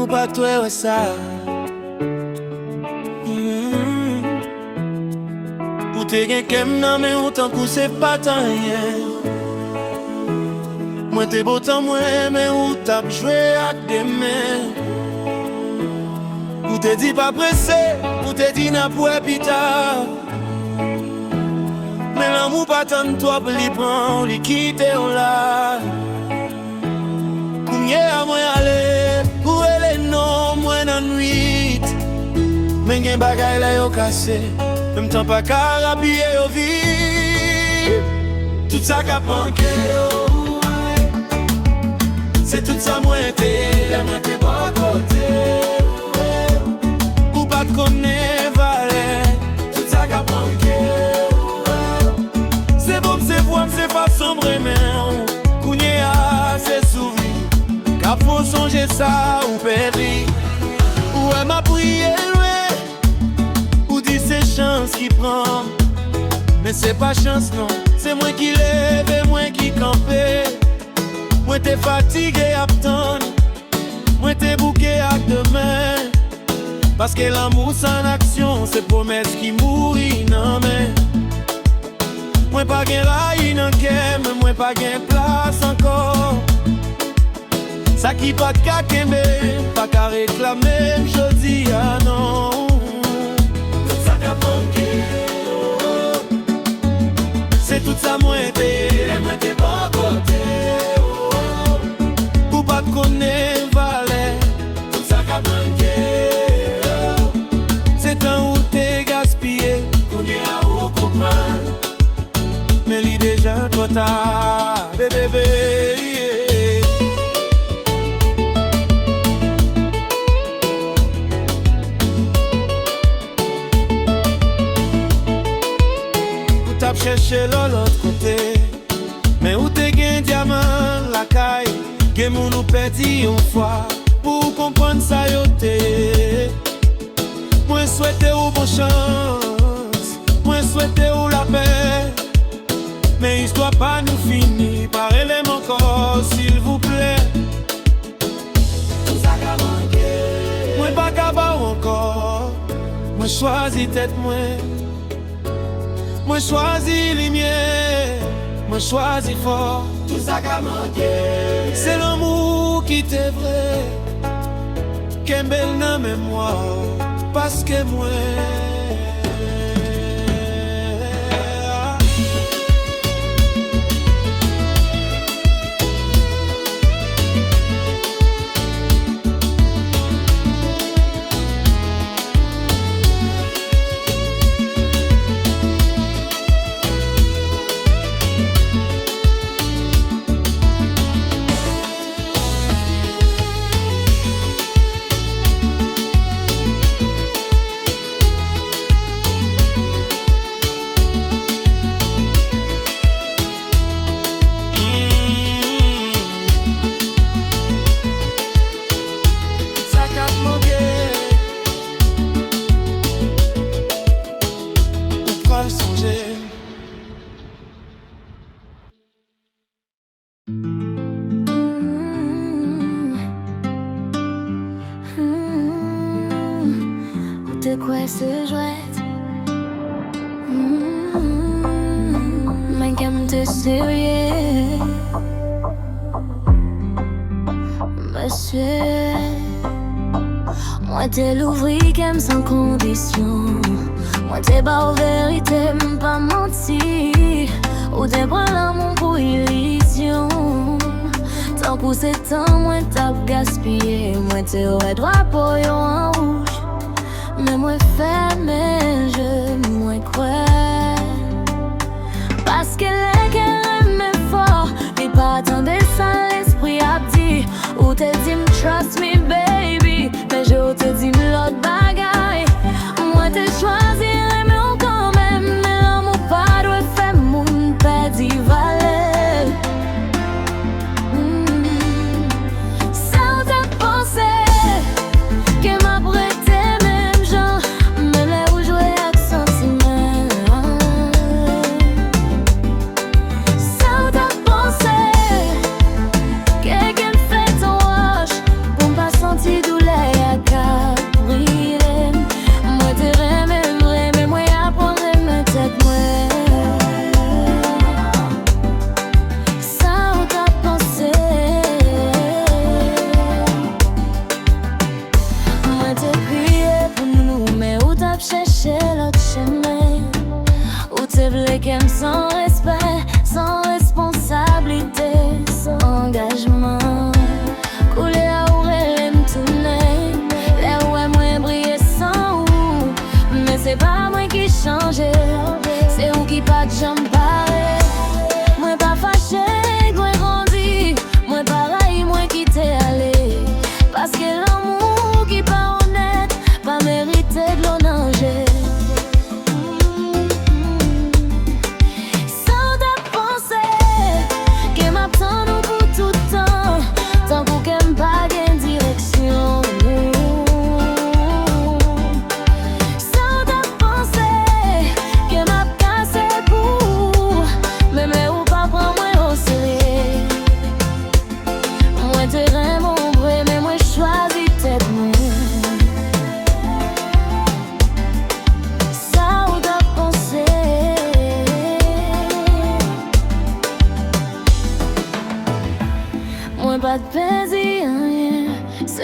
ou pas toi ouais ça. Ou te gen kem nan men ou tan kou se pa tan rien. Mwen te botan mwen men ou tap jwe ak demen. Ou te di pa presse, ou te di na pou epita. Men l'amou pa tan to ap li pran ou li kite ou la. Kounye a mwen ale, ou ele non mwen anwit. Men gen bagay la yo kase, même temps pas qu'à rapiller yo vie. Tout ça qu'a manqué yo, c'est tout ça moi t'es pas côté. Ou pas connaît valet, tout ça qu'a manqué. C'est bon, c'est voix, c'est pas sombre mais Kounye a c'est souvenirs. Qu'a faut songer ça ou péri. Ou elle m'a prié c'est chance qui prend. Mais c'est pas chance non, c'est moi qui lève et moi qui campe. Moi t'es fatigué à attendre, moi t'es bouqué à demain. Parce que l'amour sans action, c'est promesse qui mourit non mais. Moi pas gain raï non kem, moi pas gain place encore. Ça qui pas qu'à kembe, pas qu'à réclamer, je dis ah non. C'est tout ça moi t'es pas côté. Ou pas te connaît valet, tout ça qu'a manqué. C'est un où t'es gaspillé, Kounye a ou comprend. Mais l'idée déjà trop tard, bébé. Chercher l'autre côté, mais où t'es gain diamant la caille, que mon nous perdi une fois pour comprendre ça yoté. Moi souhaite ou bonne chance, moi souhaite ou la paix, mais histoire pas nous finir par élément encore s'il vous plaît. Ça qu'a manqué, moi pas capable encore, moi choisis tête moi. Moi choisis les miens, moi choisis fort. Tout ça qu'a manqué, c'est l'amour qui t'est vrai. Qu'un bel nom mémoire, parce que moi c'est jouette. Mais comme t'es sérieux, monsieur. Moi t'es l'ouvri comme sans condition. Moi t'es pas aux vérités, pas menti. Ou t'es pas l'amour pour illusion. Tant que c'est temps, moi t'as gaspillé. Moi t'es au drapeau en rouge. Mais moi ferme, je moi crois. Parce que les cœurs aiment fort, mais pas attendez ça l'esprit a dit. Ou te dit trust me baby, mais je te dis l'autre bagaille. Moi te choisir mais on quand même, mais l'amour pas doit faire mon perdit valet. Ça on t'a pensé que m'a prêté.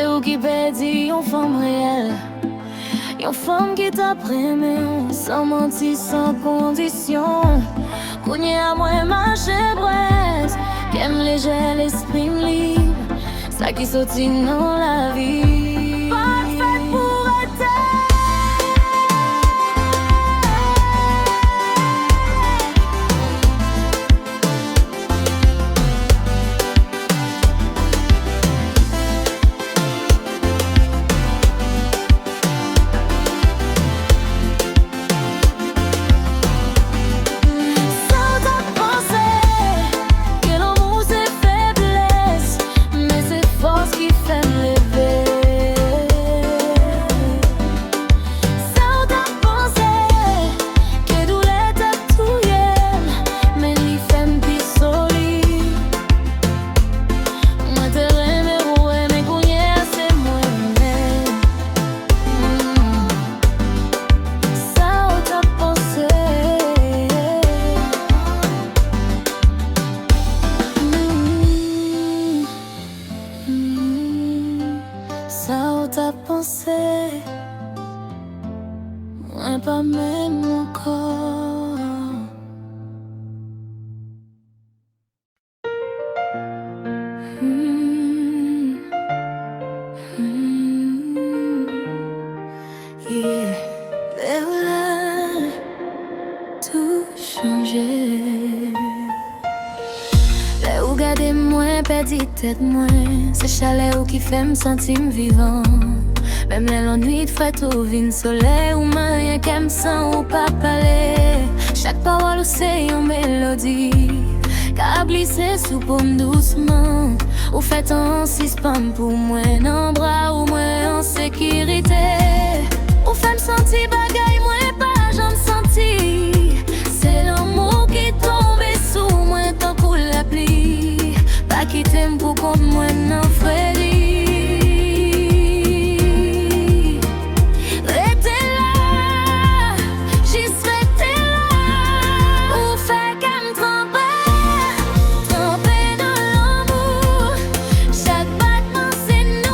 c'est où qui perdit une femme réelle, une femme qui t'a prémé, sans mentir, sans condition. Kounye à moi marcher bresse, qu'aime léger l'esprit libre, ça qui sortit dans la vie. Parfait pour être. T'as pensé, moi pas même encore. Yeah, et voilà, tout changé. Là où garder moins, perdu tête moins, c'est chalet où qui fait me sentir vivant. Même l'ennui de fête ou vin soleil ou rien qu'elle me sent ou pas parler. Chaque parole c'est une mélodie qu'a glissé sous paume doucement. Ou fait un suspens pour moi, un bras ou moins en sécurité. Ou fait me sentir bagaille, moi pas j'en me sentis. C'est l'amour qui tombe sous moi tant pour la pluie. Pas quitter pour contre moi non Freddy.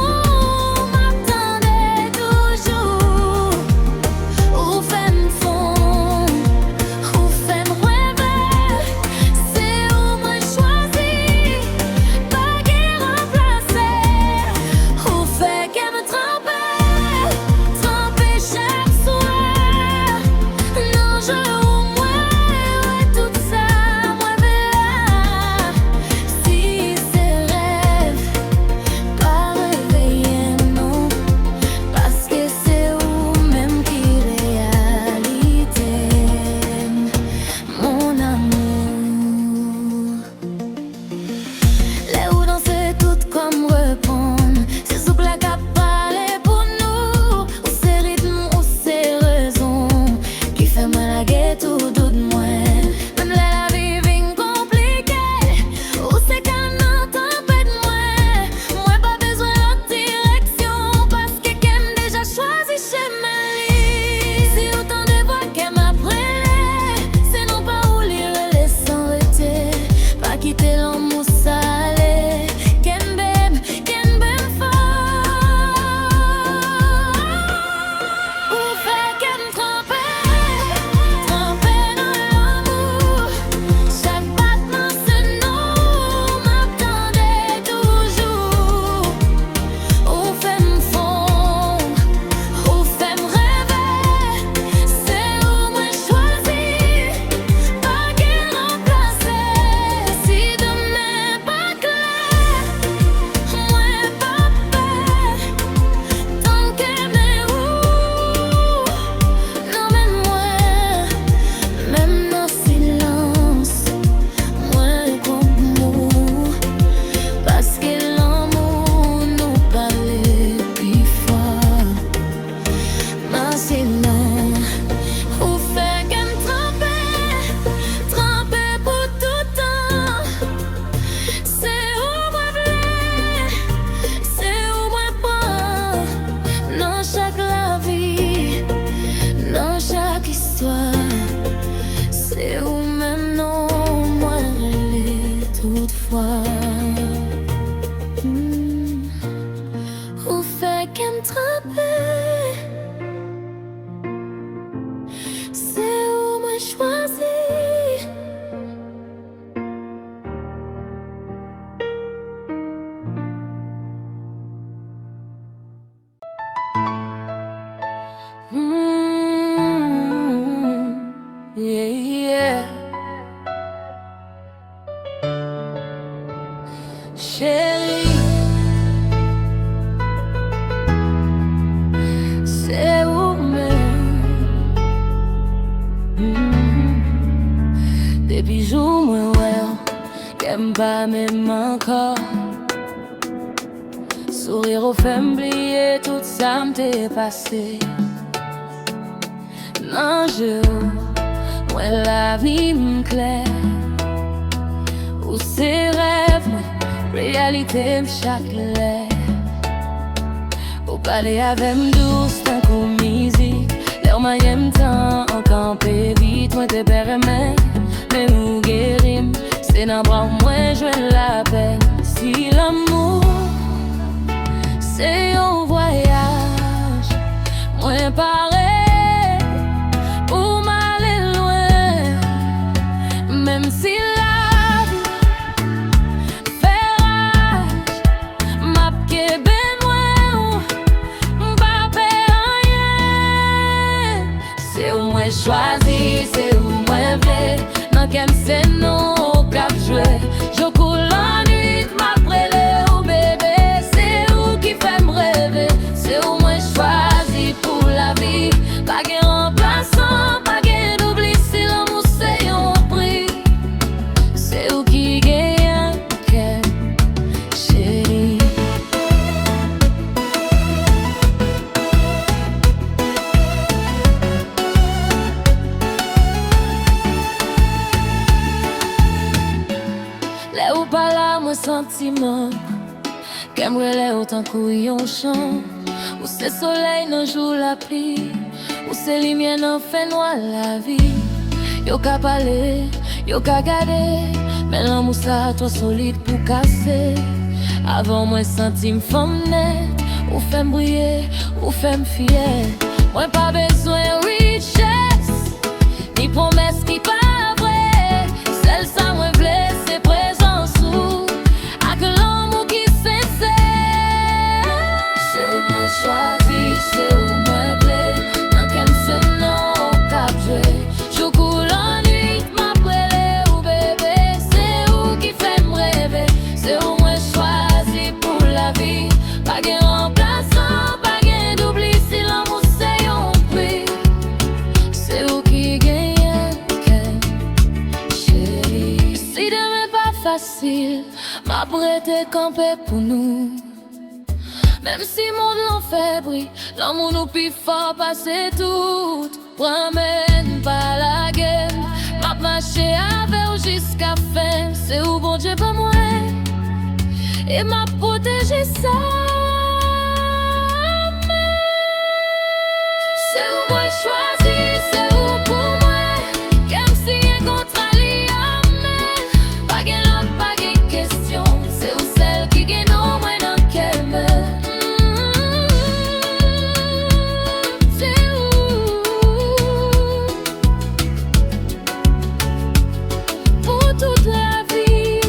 Nous fait qu'elle me tromper. C'est où moi choisi. Yeah, yeah. Chérie, c'est vous-même. Des bijoux, moi, ouais, qu'aime pas même encore. Sourire au fait m'oublier tout ça m'était passé. Non, moi, la vie m'claire. Ou c'est rêve, réalité m'chaque l'air. Ou parler avec m'douce tant qu'au musique. L'air moyen temps en campé vite. Moi te permets, mais ou guérim. C'est dans bras moi je la paix. Si l'amour c'est un voyage, moi pareil pour m'aller loin. Même si choisi, c'est où moi vle. Nan kem c'est non au cap jouer. Je coule la nuit, m'après ou bébé. C'est où qui fait me rêver. C'est où moi choisi pour la vie. Pas de remplaçant, pas d'oubli. Si l'amour c'est un prix. C'est où qui gagne, chérie. Là où pas là, mon sentiment qu'aimerait autant couiller en chant. Où c'est soleil, non joue la pluie. Où c'est lumière, non fait noir la vie. Yo ka parler, yo ka garder. Mais l'amour ça, trop solide pour casser. Avant moi, senti m'femme nette. Ou fait briller, ou fait fier. Moi pas besoin de richesse, ni promesse qui pas vrai. Celle ça, moi v'lais, c'est présence ou à que l'amour qui sincère. C'est où moi choisi, c'est où moi v'lais. Dans quel c'est non cap jouer. Je coule en nuit, m'après ou bébé. C'est où qui fait me rêver. C'est où moi choisi pour la vie. Pas de remplaçant, pas d'oubli. Si l'amour c'est un prix. C'est où qui gagne, chérie. Si demain pas facile, m'apprêter camper pour nous. Même si monde l'enfer brille, l'amour nous plus fort passer tout. Promène pas la guerre, m'a marché avec jusqu'à fin. C'est où bon Dieu pas moi et m'a protégé ça. C'est où moi choisi, c'est où pour moi. Comme si un contrat lié à moi. Pas gain l'autre, pas gain question. C'est où celle qui gagne au moins dans quel meurt. C'est où pour toute la vie.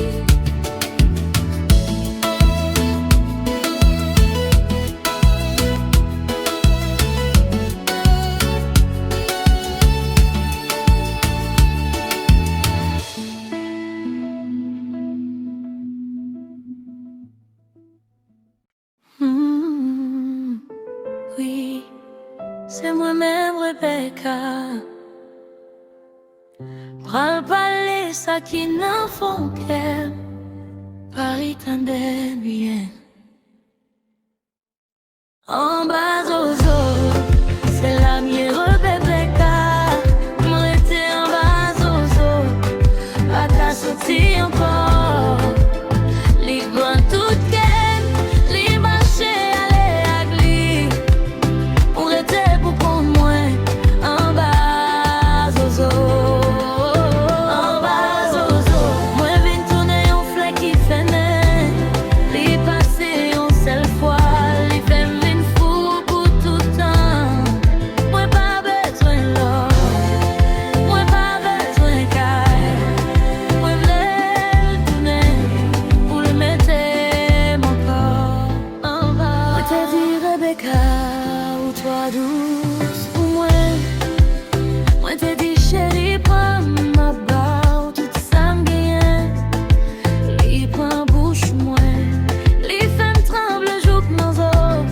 Oui, c'est moi-même Rebecca. Pral parler ça qui n'en font qu'elle. Paris t'endait bien. En bas zozo, c'est la mienne Rebecca. M'arrêter en bas zozo, pas qu'à sortir encore. Libre en toute gaine, libre marcher, aller à gli. On était pour prendre moins. En bas zozo, en bas zozo. Moi vine tourner un flèche qui fait nain. Li passer une seule fois, li fait Rebecca, ou toi douce pour moi. Moi t'ai dit chérie, prends ma barre, tout ça m'gagne. Li prend bouche moi, li fait me tremble jour que nos os.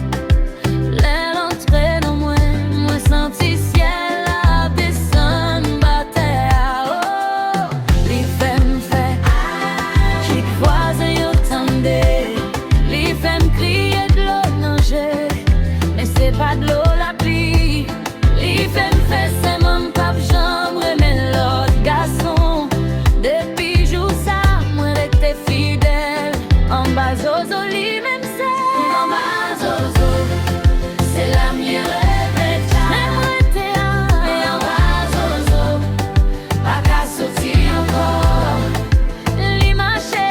L'aile entrée dans moi, moi senti ciel à descendre battait à haut. Li fait me fait, j'y voisin yo tendez. Li fait me crier de l'eau nager, mais c'est pas de l'eau la pluie. Li fait me fait c'est mon pape jambe, mais l'autre garçon. Depuis jour ça, moi resté fidèle. En bas zozo, li même c'est. En bas zozo, c'est la mienne Rebecca. Même rete et en bas zozo, pas qu'à sortir encore. Li marché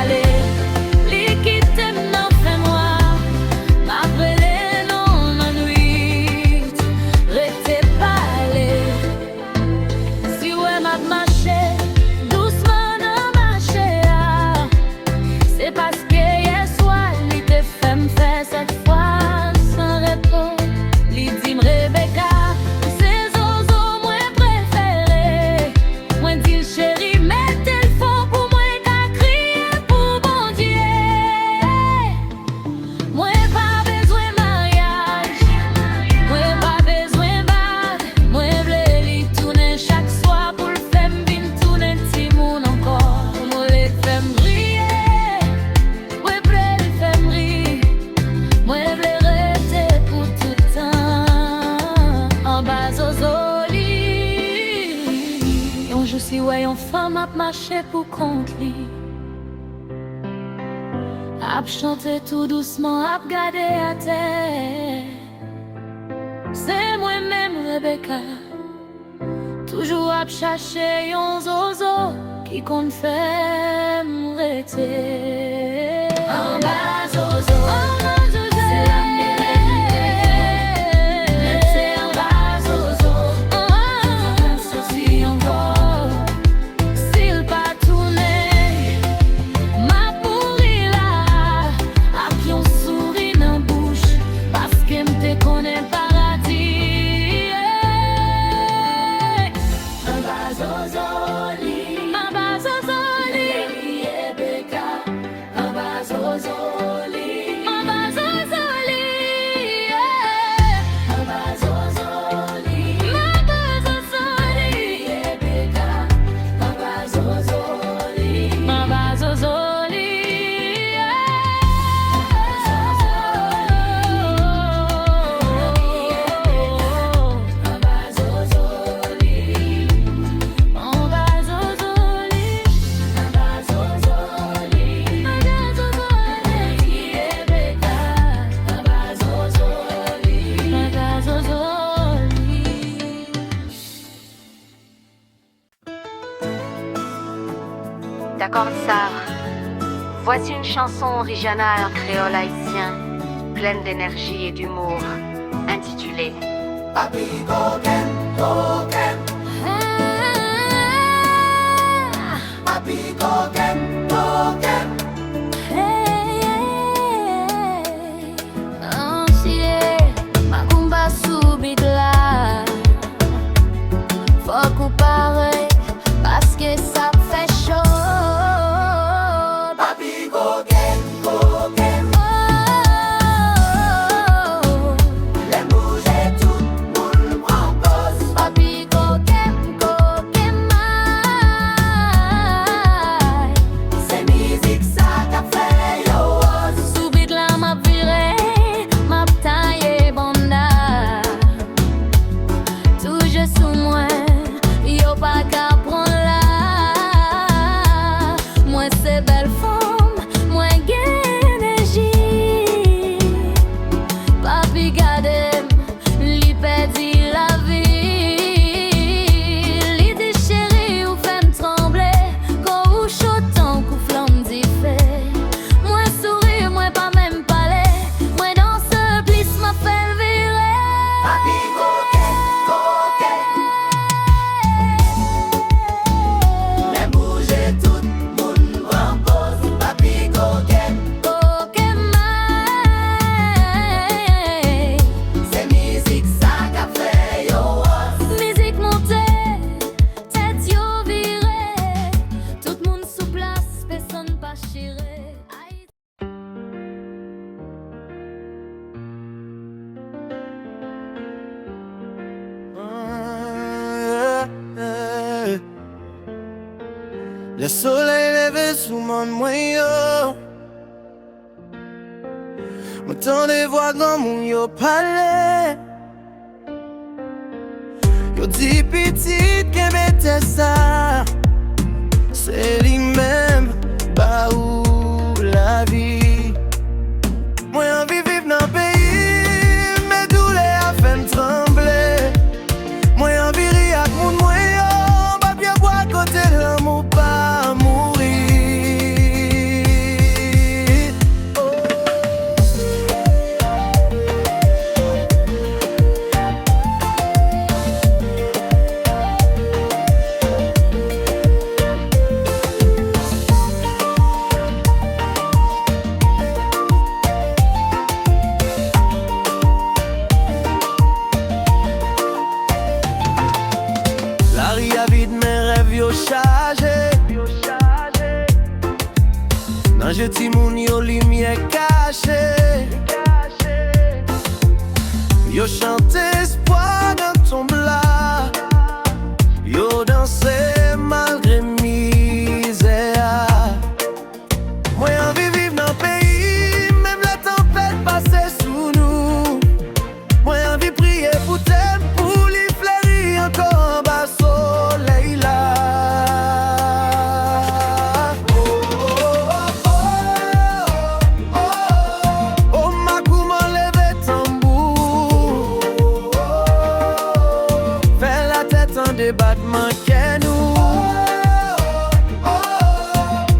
aller, li quitte m'en fait moi. M'appelé non la nuit, rete parler. Si ouais m'a marché, doucement non marché. C'est parce que hier soir, li te fait me faire cette fois sans répondre. Li dit Rebecca, c'est zozo moi préféré. Moi dit chérie, mettez le fond pour moi qu'à crier pour bon Dieu. Moi pas besoin mariage, moi pas besoin bague. Moi vle li tourner chaque soir pour le faire m'vin tourner ti moun encore. Moi le fait m'briller, moi vle le faire m'rire. Moi vle rester pour tout temps en bas zozo li. On joue si ouais on femme a marché pour contre li. Ap chanter tout doucement, ap gade à terre. C'est moi-même Rebecca, toujours ap chercher yon zozo qui compte faire m'rêter. En bas zozo, c'est la mienne. C'est en bas zozo, pas sortir encore. S'il pas tourné, m'a pourri là, ap yon souris dans bouche, parce que m'te connaît paradis. En bas zozo li, en bas zozo li, Rebecca. En bas zozo li, en bas zozo li, en bas zozo li, en bas zozo li, Rebecca. En bas zozo li, en bas zozo li, en bas zozo li, en bas zozo li, en bas zozo li, en bas zozo li, Rebecca. En bas zozo li, en bas zozo li. D'accord, Sarah. Voici une chanson originale en créole haïtien, pleine d'énergie et d'humour, intitulée Papi Koken, Koken, Papi Koken, Koken. Macumba subit là, faut qu'on pareil, parce que ça fait chaud. Papi Koken, Koken. Les bouger tout, moule en pause. Papi coquet, coquet, Le soleil levé sous mon moyen. M'entendez voix dans mon yo palais. Yo dit petit que m'était ça. C'est lui-même, bah où la vie. Moi envie vivre dans le pays, mais douleur a fait me trembler. Moi envie rire avec mon moyen, bah bien boire côté l'amour pas mourir. Nan je ti moun yo lumière cachée. Yo chante espoir dans ton blas. Yo danse malgré misère. Moi envie vivre dans le pays, même la tempête passe sous nous. Moi envie prier pour t'aimer, pour lui fleurir encore en bas soleil là. Battement qu'est nous.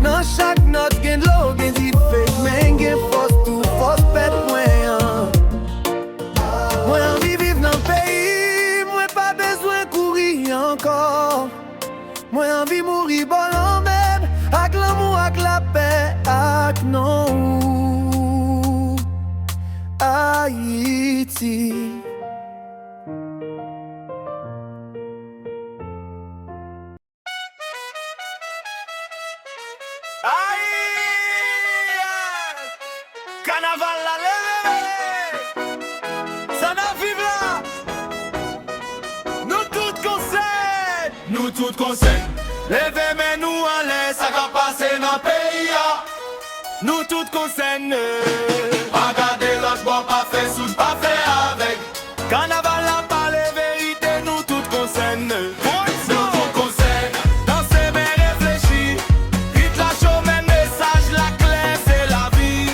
Dans chaque note gen l'eau gen di fake, men gen force tout force pète moyen. Moi envie vivre dans le pays, moi pas besoin courir encore. Moi envie mourir bon en même, avec l'amour, avec la paix, avec non Haïti. Carnaval la lève, ça n'a vive là. Nous toutes conseils, nous toutes conseils. Levez mais nous en l'air, ça va passer dans le pays. Nous toutes conseils, pas garder l'autre bois, pas fait sous, pas fait avec. Carnaval la pas les vérités, nous toutes conseils. Nous toutes conseils, danser mais réfléchir. Vite la show, mais message la clé, c'est la vie.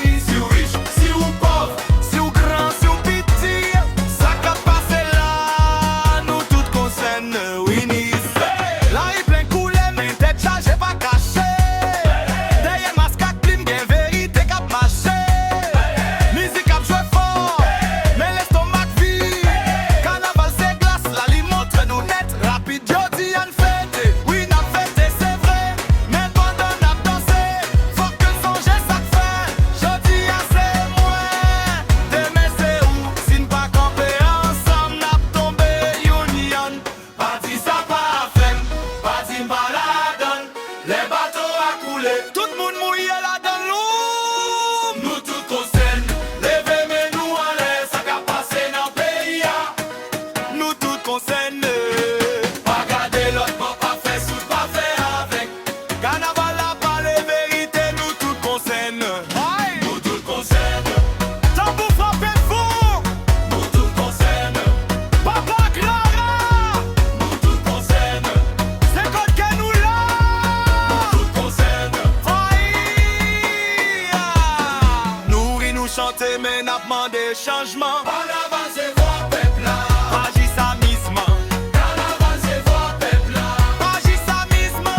Chanter mais n'a demandé changement. Carnaval c'est voir peuple là. Agissamisme. Carnaval c'est voir peuple là. Agissamisme.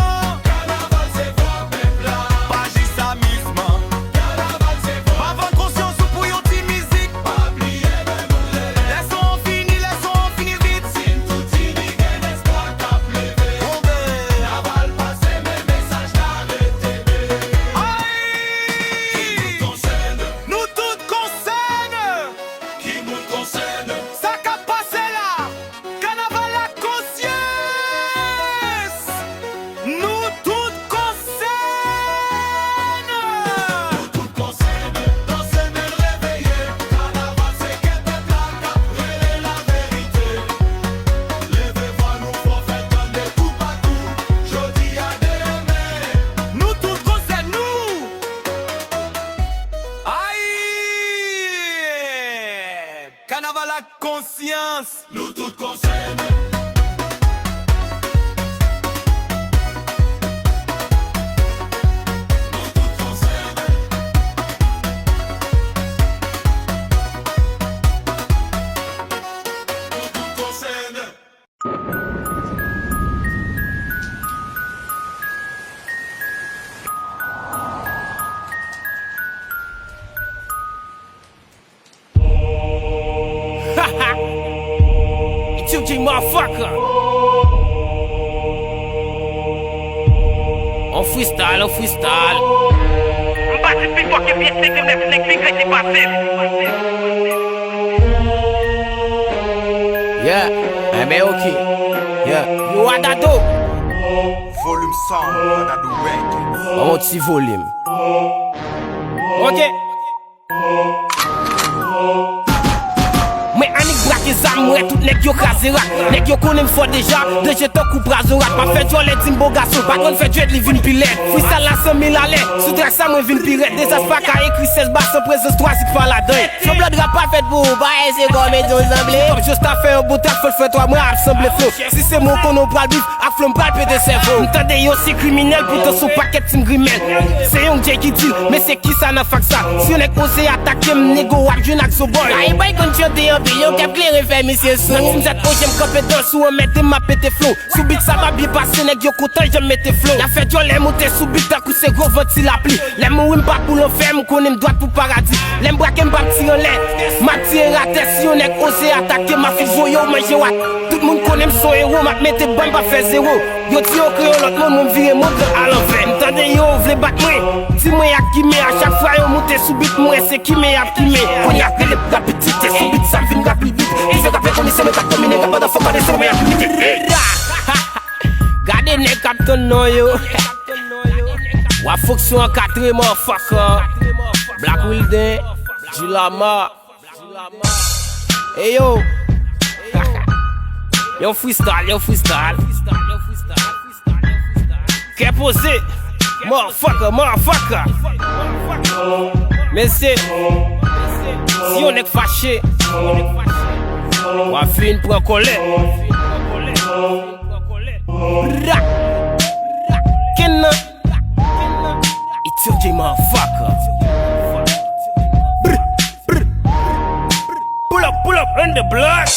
Carnaval c'est voir peuple là. Agissamisme. Carnaval c'est voir. Avant conscience ou pour yon ti musique. Pas oublier même les. Laissons finir vite. Sin tout fini gen espoir cap levé. Carnaval passé mes messages n'arrêtez. Nous toutes concerne. Qui nous concerne. Ça qu'a passé là. Carnaval la conscience. Nous toutes concerne. Nous toutes concerne. Danser mais réveiller. Carnaval c'est qu'un peuple là qu'a brûlé la vérité. Levez-vous nous faut faire donner coup par coup. Jodi à demain. Carnaval à conscience, nous tous concernés. King motherfucker. On freestyle, on freestyle. Yeah, mais ok. Yeah, you are that dope. Volume 100, Adadou Records. On petit volume. Ok. Mais anik braque zam, moi tout nek yo krasé rak. Nek yo konem fort déjà, de jeton coup brazorak. Ma fait jouer les dimbo garçon, par contre fait jouer de vin pilet. Freestyle la 100 000 allez, sous track ça moi vin pirate. Des aspas ka écrit 16 bas sans présence 3 si fa la dedans. Son blood rap pas fait pour, bah c'est comme et dos semblé. Comme juste à faire un beau track, faut faire toi moi assemble flow. Si c'est mon qu'on pral bif, à flom pral pété cerveau. M'tendez yo c'est criminel pour te sous paquet team grimel. C'est un J qui dit, mais c'est qui ça n'a fait ça. Si on est osé attaquer m'négo ak jeune ak so boy. Aïe boy quand tu dis yon kap klere fè misye sou. Nan tim zat jem compétence ou on mette ma pété flow. Sous beat ça va bien passer nèg yo content j'aime mette flow. La fête yo l'aime monter sous beat tant que c'est gros venti la pli. L'aime ou pas pour l'enfer m'konne m'doit pour paradis. L'aime braque m'pa tirer en l'air. Ma tire à terre si on est osé attaquer ma fizo yo manger wat. Tout monde connaît m'son héros m'a mette bombe pas faire zéro. Yo ti au créole l'autre monde m'virer mode à l'envers. M'tendez yo vle battre moi. Dis-moi y'a qui met à chaque fois yo monter sous beat moi c'est qui met à qui met. On y a fait les petits sous beat ça vient rapide. Il fait qu'à faire connaître mes cartes communes, pas d'enfants, pas de sommes, mais gardez les captons non yo. Wa fonction en 4 motherfucker. Black Wilden, Gilama. Hey yo. Yo freestyle, yo freestyle. Qu'est posé? Motherfucker, motherfucker. Mais c'est si on est fâché. Wafin pour coller. Kenna. It's your J motherfucker. Pull up on the block.